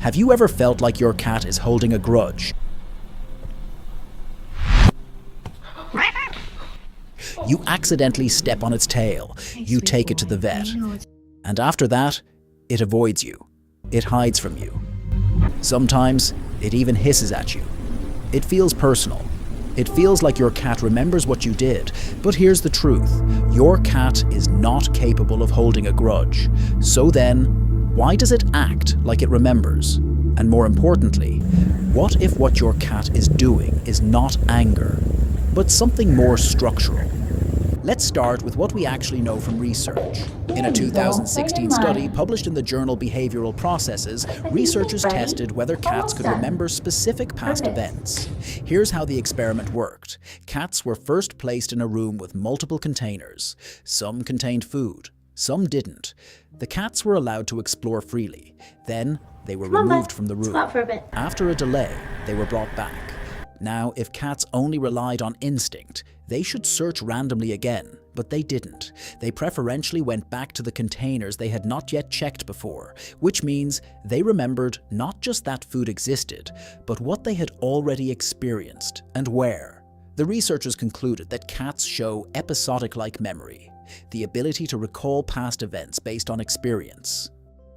Have you ever felt like your cat is holding a grudge? You accidentally step on its tail, you take it to the vet, and after that, it avoids you. It hides from you. Sometimes, it even hisses at you. It feels personal. It feels like your cat remembers what you did, but here's the truth. Your cat is not capable of holding a grudge. So then, why does it act like it remembers? And more importantly, what if what your cat is doing is not anger, but something more structural? Let's start with what we actually know from research. In a 2016 study published in the journal Behavioral Processes, researchers tested whether cats could remember specific past events. Here's how the experiment worked. Cats were first placed in a room with multiple containers. Some contained food, some didn't. The cats were allowed to explore freely. Then, they were removed from the room. After a delay, they were brought back. Now, if cats only relied on instinct, they should search randomly again, but they didn't. They preferentially went back to the containers they had not yet checked before, which means they remembered not just that food existed, but what they had already experienced and where. The researchers concluded that cats show episodic-like memory, the ability to recall past events based on experience.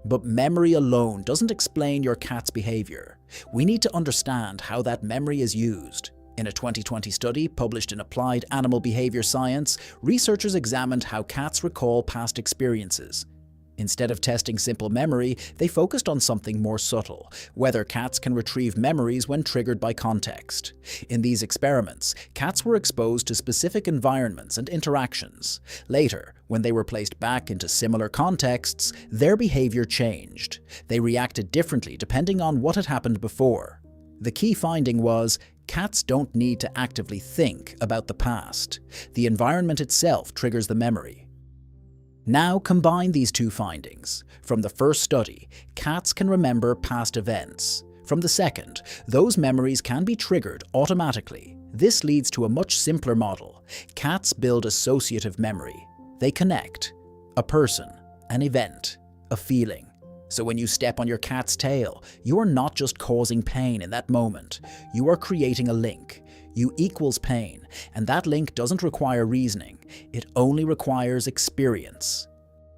But memory alone doesn't explain your cat's behavior. We need to understand how that memory is used. In a 2020 study published in Applied Animal Behavior Science, researchers examined how cats recall past experiences. Instead of testing simple memory, they focused on something more subtle, whether cats can retrieve memories when triggered by context. In these experiments, cats were exposed to specific environments and interactions. Later, when they were placed back into similar contexts, their behavior changed. They reacted differently depending on what had happened before. The key finding was, cats don't need to actively think about the past. The environment itself triggers the memory. Now combine these two findings. From the first study, cats can remember past events. From the second, those memories can be triggered automatically. This leads to a much simpler model. Cats build associative memory. They connect. A person, an event, a feeling. So when you step on your cat's tail, you are not just causing pain in that moment. You are creating a link. U equals pain, and that link doesn't require reasoning. It only requires experience.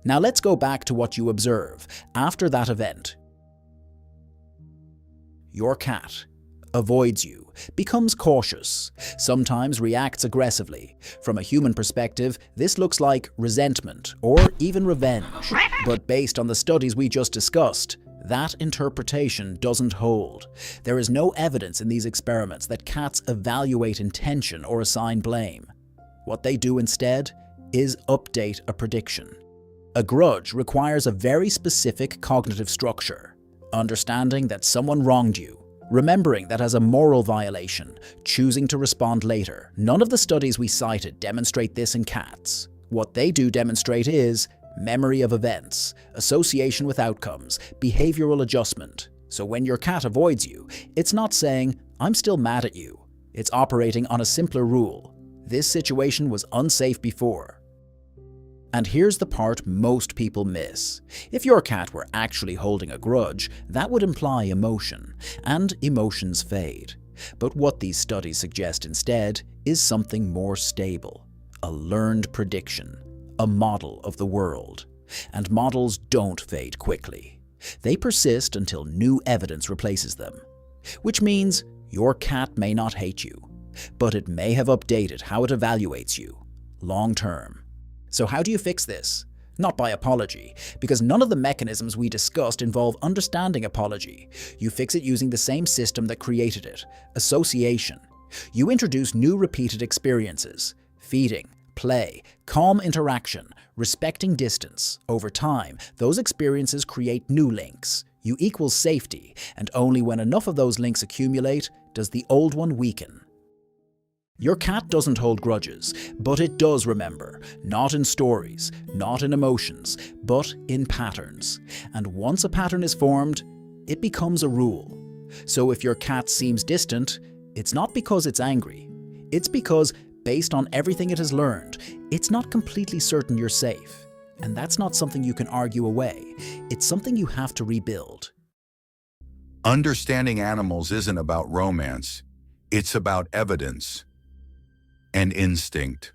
Now let's go back to what you observe after that event. Your cat avoids you, becomes cautious, sometimes reacts aggressively. From a human perspective, this looks like resentment or even revenge. But based on the studies we just discussed, that interpretation doesn't hold. There is no evidence in these experiments that cats evaluate intention or assign blame. What they do instead is update a prediction. A grudge requires a very specific cognitive structure. Understanding that someone wronged you, remembering that as a moral violation, choosing to respond later. None of the studies we cited demonstrate this in cats. What they do demonstrate is memory of events, association with outcomes, behavioral adjustment. So when your cat avoids you, it's not saying, "I'm still mad at you." It's operating on a simpler rule. This situation was unsafe before. And here's the part most people miss. If your cat were actually holding a grudge, that would imply emotion, and emotions fade. But what these studies suggest instead is something more stable, a learned prediction. A model of the world. And models don't fade quickly. They persist until new evidence replaces them. Which means your cat may not hate you, but it may have updated how it evaluates you, long term. So how do you fix this? Not by apology, because none of the mechanisms we discussed involve understanding apology. You fix it using the same system that created it, association. You introduce new repeated experiences, feeding, play, calm interaction, respecting distance. Over time, those experiences create new links. U equals safety, and only when enough of those links accumulate does the old one weaken. Your cat doesn't hold grudges, but it does remember, not in stories, not in emotions, but in patterns. And once a pattern is formed, it becomes a rule. So if your cat seems distant, it's not because it's angry. It's because, based on everything it has learned, it's not completely certain you're safe. And that's not something you can argue away. It's something you have to rebuild. Understanding animals isn't about romance. It's about evidence and instinct.